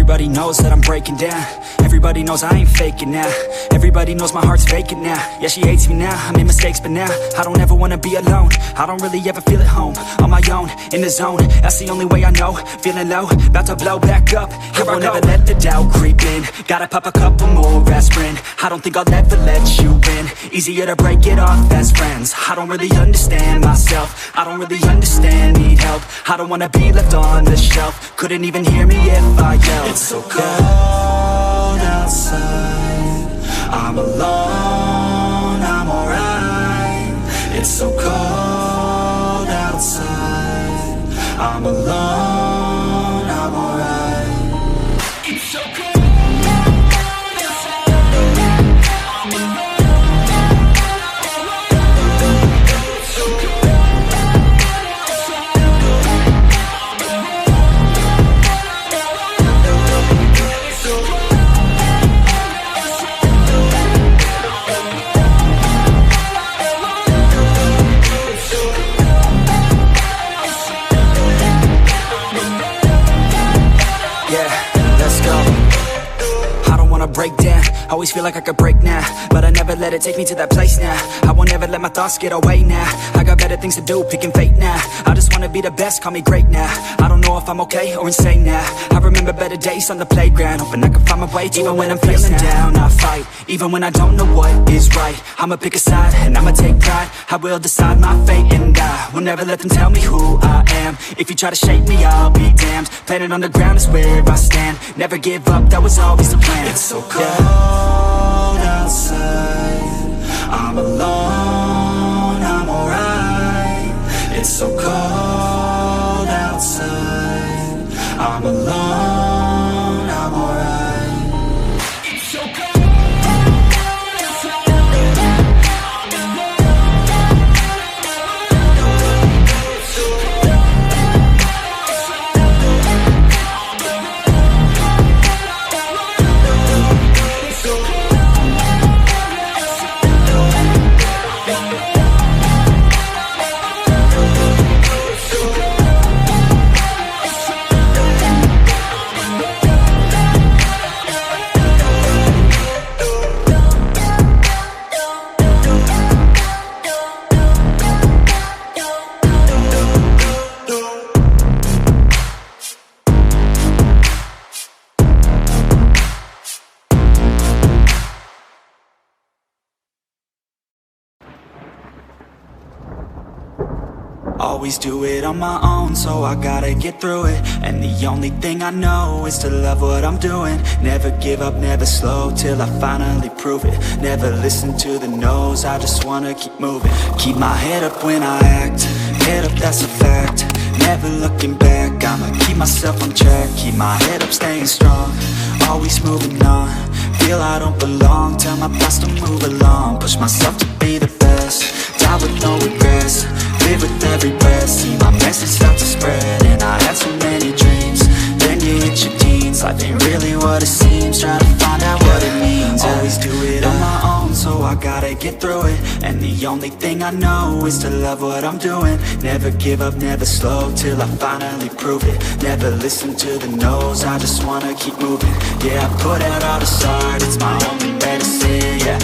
Everybody knows that I'm breaking down. Everybody knows I ain't faking now. Everybody knows my heart's vacant now. Yeah, she hates me now, I made mistakes but now I don't ever wanna be alone. I don't really ever feel at home. On my own, in the zone, that's the only way I know. Feeling low, about to blow back up. Here I won't ever let the doubt creep in. Gotta pop a couple more aspirin. I don't think I'll ever let you in. Easier to break it off as friends. I don't really understand myself. I don't really understand, need help. I don't wanna be left on the shelf. Couldn't even hear me if I yelled. It's so cold outside, I'm alone, I'm alright. It's so cold outside, I'm alone, I'm alright. It's so cold. Break down, always feel like I could break now, but I never let it take me to that place now. I won't ever let my thoughts get away now. I got better things to do, picking fate now. I just wanna be the best, call me great now. I don't know if I'm okay or insane now. I remember better days on the playground, hoping I can find my way. Even when I'm feeling down, I fight. Even when I don't know what is right, I'ma pick a side and I'ma take pride. I will decide my fate and I will never let them tell me who I am. If you try to shake me, I'll be damned. Planet on the ground is where I stand. Never give up, that was always the plan. It's so cold outside, I'm alone, I'm alright. It's so cold outside, I'm alone, I'm alright. It's so cold. Always do it on my own, so I gotta get through it. And the only thing I know is to love what I'm doing. Never give up, never slow, till I finally prove it. Never listen to the no's, I just wanna keep moving. Keep my head up when I act, head up, that's a fact. Never looking back, I'ma keep myself on track. Keep my head up, staying strong, always moving on. Feel I don't belong, tell my past to move along. Push myself to be the best, die with no regrets. Live with every breath, see my message start to spread. And I had so many dreams, then you hit your teens. Life ain't really what it seems, try to find out what it means. Always do it on my own, so I gotta get through it. And the only thing I know is to love what I'm doing. Never give up, never slow, till I finally prove it. Never listen to the no's, I just wanna keep moving. Yeah, I put out all the art, it's my only medicine, yeah.